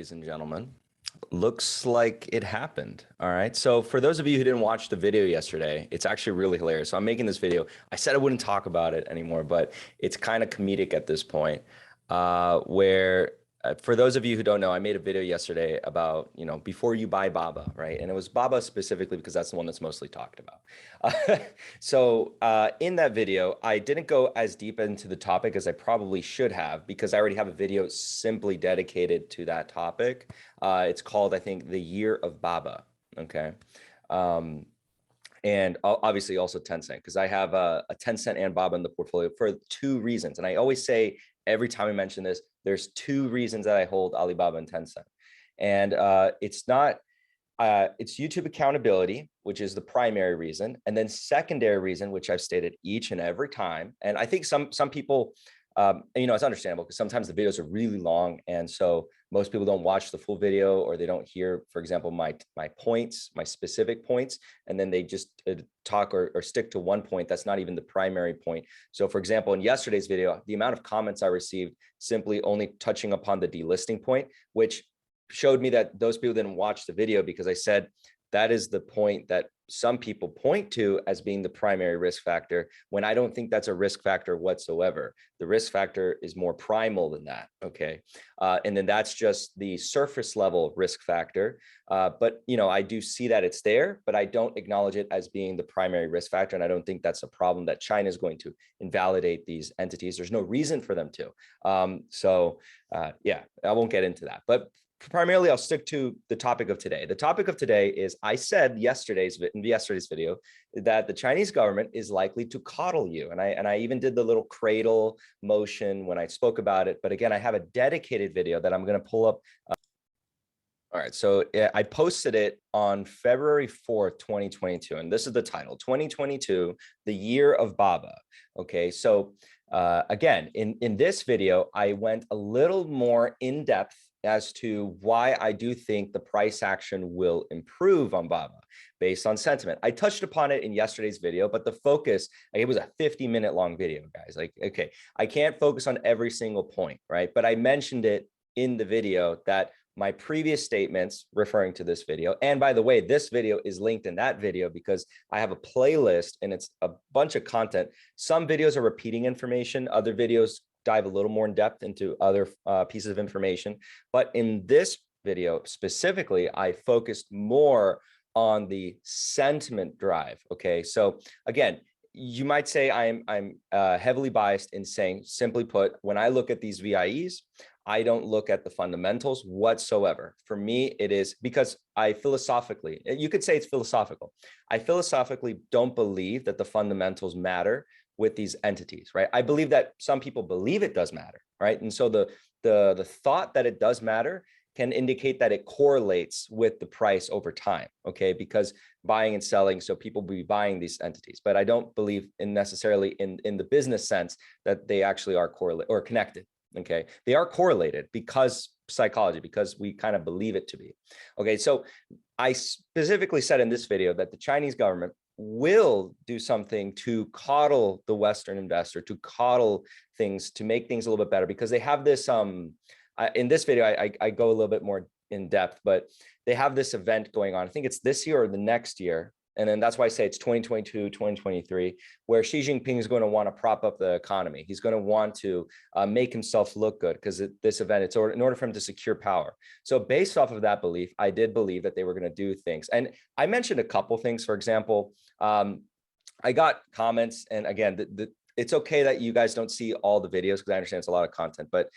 ladies and gentlemen. Looks like it happened. All right. So for those of you who didn't watch the video yesterday, it's actually really hilarious. So I'm making this video. I said I wouldn't talk about it anymore, but it's kind of comedic at this point, where for those of you who don't know, I made a video yesterday about, before you buy Baba, right? And it was Baba specifically because that's the one that's mostly talked about. In that video, I didn't go as deep into the topic as I probably should have because I already have a video simply dedicated to that topic. It's called, I think, The Year of Baba. Okay. And obviously also Tencent, because I have a Tencent and Baba in the portfolio for two reasons. And I always say every time I mention this, there's two reasons that I hold Alibaba and Tencent. And it's YouTube accountability, which is the primary reason. And then secondary reason, which I've stated each and every time. And I think some people, it's understandable because sometimes the videos are really long. And so most people don't watch the full video, or they don't hear, for example, my points, my specific points, and then they just talk or stick to one point that's not even the primary point. So for example, in yesterday's video, the amount of comments I received simply only touching upon the delisting point, which showed me that those people didn't watch the video, because I said that is the point that some people point to as being the primary risk factor, when I don't think that's a risk factor whatsoever. The risk factor is more primal than that, okay? And then that's just the surface level risk factor. But I do see that it's there, but I don't acknowledge it as being the primary risk factor. And I don't think that's a problem that China is going to invalidate these entities. There's no reason for them to. Yeah, I won't get into that. But primarily, I'll stick to the topic of today. The topic of today is, I said in yesterday's video that the Chinese government is likely to coddle you. And I even did the little cradle motion when I spoke about it. But again, I have a dedicated video that I'm going to pull up. All right, so I posted it on February 4th, 2022. And this is the title, 2022, the Year of Baba. Okay, so again, in this video, I went a little more in depth as to why I do think the price action will improve on Baba based on sentiment. I touched upon it in yesterday's video, but the focus, it was a 50-minute long video, guys. Like, okay, I can't focus on every single point, right? But I mentioned it in the video that my previous statements referring to this video, and by the way, this video is linked in that video because I have a playlist and it's a bunch of content. Some videos are repeating information, other videos dive a little more in depth into other pieces of information. But in this video specifically, I focused more on the sentiment drive. Okay, so again, you might say I'm heavily biased in saying, simply put, when I look at these VIEs, I don't look at the fundamentals whatsoever. For me, it is because I philosophically, you could say it's philosophical. I philosophically don't believe that the fundamentals matter with these entities, right? I believe that some people believe it does matter, right? And so the thought that it does matter can indicate that it correlates with the price over time, okay? Because buying and selling, so people will be buying these entities, but I don't believe in necessarily in the business sense that they actually are correlated or connected, okay? They are correlated because psychology, because we kind of believe it to be. Okay, so I specifically said in this video that the Chinese government will do something to coddle the Western investor, to coddle things, to make things a little bit better, because they have this, in this video, I go a little bit more in depth, but they have this event going on. I think it's this year or the next year. And then that's why I say it's 2022, 2023, where Xi Jinping is going to want to prop up the economy. He's going to want to make himself look good, because this event, it's in order for him to secure power. So based off of that belief, I did believe that they were going to do things. And I mentioned a couple things. For example, I got comments, and again, it's okay that you guys don't see all the videos because I understand it's a lot of content, but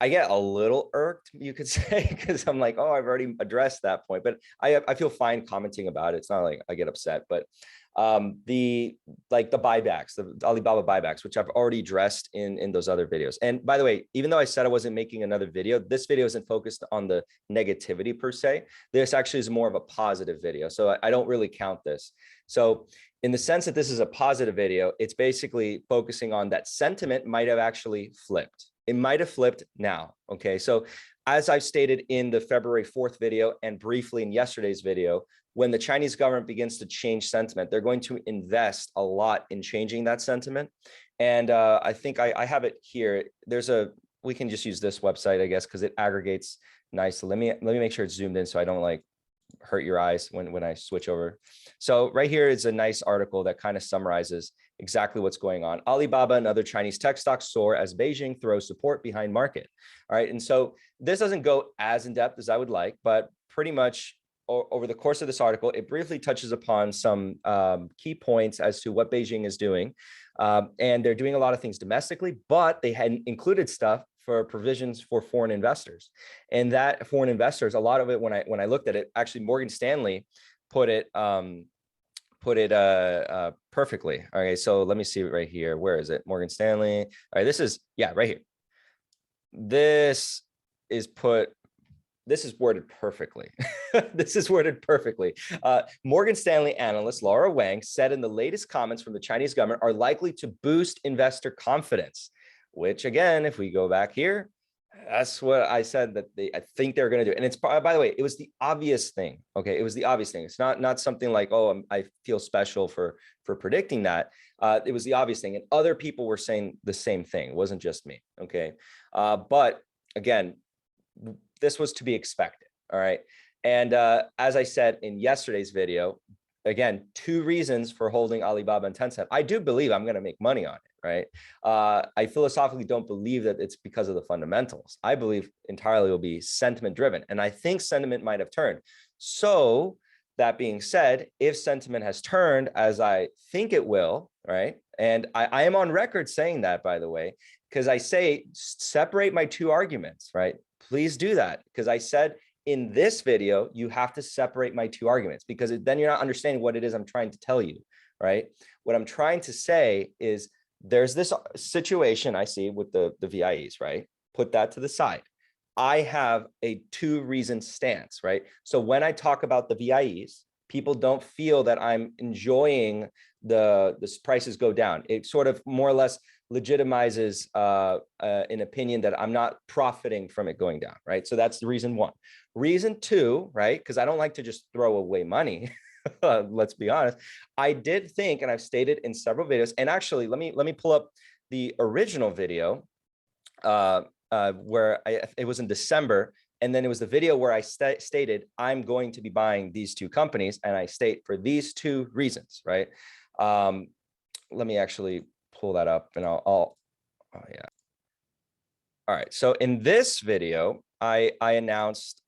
I get a little irked, you could say, because I'm like, oh, I've already addressed that point, but I feel fine commenting about it. It's not like I get upset, but the buybacks, the Alibaba buybacks, which I've already addressed in those other videos. And by the way, even though I said I wasn't making another video, this video isn't focused on the negativity per se. This actually is more of a positive video. So I don't really count this. So in the sense that this is a positive video, it's basically focusing on that sentiment might have actually flipped. It might have flipped now. Okay, so as I've stated in the February 4th video and briefly in yesterday's video, when the Chinese government begins to change sentiment, they're going to invest a lot in changing that sentiment. And I think I have it here. There's a we can just use this website, I guess, because it aggregates nicely. Let me make sure it's zoomed in so I don't like hurt your eyes when I switch over. So right here is a nice article that kind of summarizes exactly what's going on. Alibaba and other Chinese tech stocks soar as Beijing throws support behind market. All right. And so this doesn't go as in depth as I would like, but pretty much over the course of this article, it briefly touches upon some key points as to what Beijing is doing. And they're doing a lot of things domestically, but they hadn't included stuff for provisions for foreign investors. And that foreign investors, a lot of it, when I looked at it, actually Morgan Stanley put it perfectly. Okay, so let me see it right here. Where is it? Morgan Stanley. All right, this is, yeah, right here. This is worded perfectly. This is worded perfectly. Morgan Stanley analyst Laura Wang said in the latest comments from the Chinese government are likely to boost investor confidence, which again, if we go back here, that's what I said that I think they're going to do. And it's, by the way, it was the obvious thing. Okay. It was the obvious thing. It's not something like, oh, I feel special for predicting that. It was the obvious thing. And other people were saying the same thing. It wasn't just me. Okay. But again, this was to be expected. All right. And as I said in yesterday's video, again, 2 reasons for holding Alibaba and Tencent. I do believe I'm going to make money on it. Right. I philosophically don't believe that it's because of the fundamentals. I believe entirely will be sentiment driven. And I think sentiment might have turned. So that being said, if sentiment has turned as I think it will, right. And I am on record saying that, by the way, because I say separate my 2 arguments, right? Please do that. Because I said in this video, you have to separate my 2 arguments, because then you're not understanding what it is I'm trying to tell you, right? What I'm trying to say is there's this situation I see with the VIEs, right? Put that to the side. I have a 2 reason stance, right? So when I talk about the VIEs, people don't feel that I'm enjoying the prices go down. It sort of more or less legitimizes an opinion that I'm not profiting from it going down, right? So that's the reason 1. Reason 2, right? Because I don't like to just throw away money. Let's be honest. I did think, and I've stated in several videos, and actually, let me pull up the original video where it was in December, and then it was the video where I stated I'm going to be buying these 2 companies, and I state for these 2 reasons, right? Let me actually pull that up, and oh yeah. All right. So in this video, I announced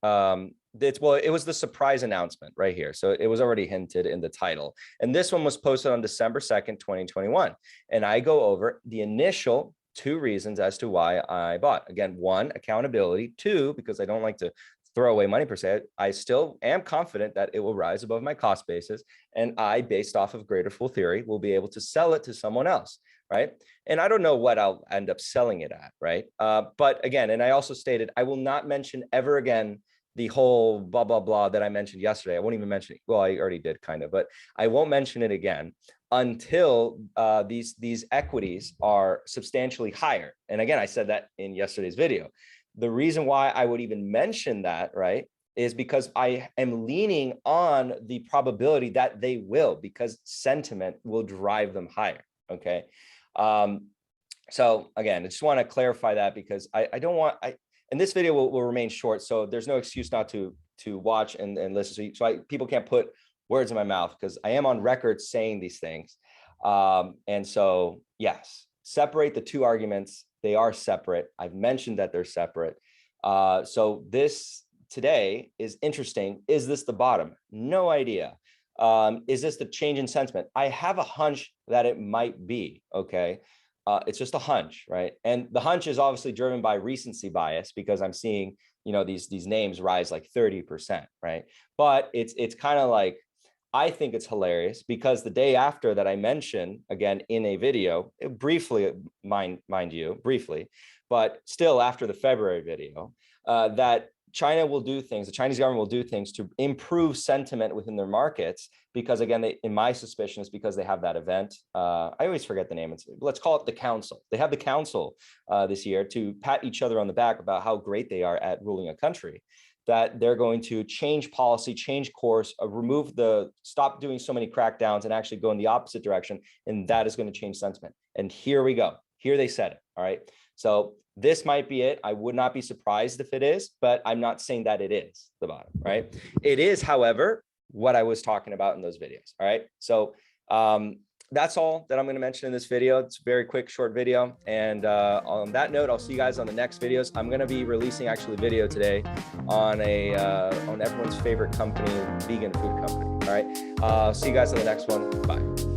it was the surprise announcement right here. So it was already hinted in the title. And this one was posted on December 2nd, 2021. And I go over the initial 2 reasons as to why I bought. Again, 1, accountability. 2, because I don't like to throw away money per se. I still am confident that it will rise above my cost basis. And I, based off of greater fool theory, will be able to sell it to someone else. Right. And I don't know what I'll end up selling it at. Right. But again, and I also stated, I will not mention ever again the whole blah, blah, blah that I mentioned yesterday. I won't even mention it. Well, I already did kind of, but I won't mention it again until these equities are substantially higher. And again, I said that in yesterday's video. The reason why I would even mention that, right, is because I am leaning on the probability that they will, because sentiment will drive them higher. Okay. So again, I just want to clarify that, because I don't want, and this video will remain short, so there's no excuse not to watch and listen. So people can't put words in my mouth, because I am on record saying these things. And so, yes, separate the 2 arguments. They are separate. I've mentioned that they're separate. So this today is interesting. Is this the bottom? No idea. Is this the change in sentiment? I have a hunch that it might be. Okay. It's just a hunch, right? And the hunch is obviously driven by recency bias, because I'm seeing, these names rise like 30%, right? But it's kind of like, I think it's hilarious, because the day after that I mentioned, again, in a video, briefly, mind you, briefly, but still after the February video, that China will do things, the Chinese government will do things to improve sentiment within their markets, because again, in my suspicion, is because they have that event. I always forget the name. Let's call it the council. They have the council this year to pat each other on the back about how great they are at ruling a country, that they're going to change policy, change course, stop doing so many crackdowns and actually go in the opposite direction. And that is going to change sentiment. And here we go. Here they said it. All right. So This might be it. I would not be surprised if it is, but I'm not saying that it is the bottom, right? It is, however, what I was talking about in those videos. All right. So that's all that I'm going to mention in this video. It's a very quick, short video. And on that note, I'll see you guys on the next videos. I'm going to be releasing actually a video today on on everyone's favorite company, vegan food company. All right. See you guys on the next one. Bye.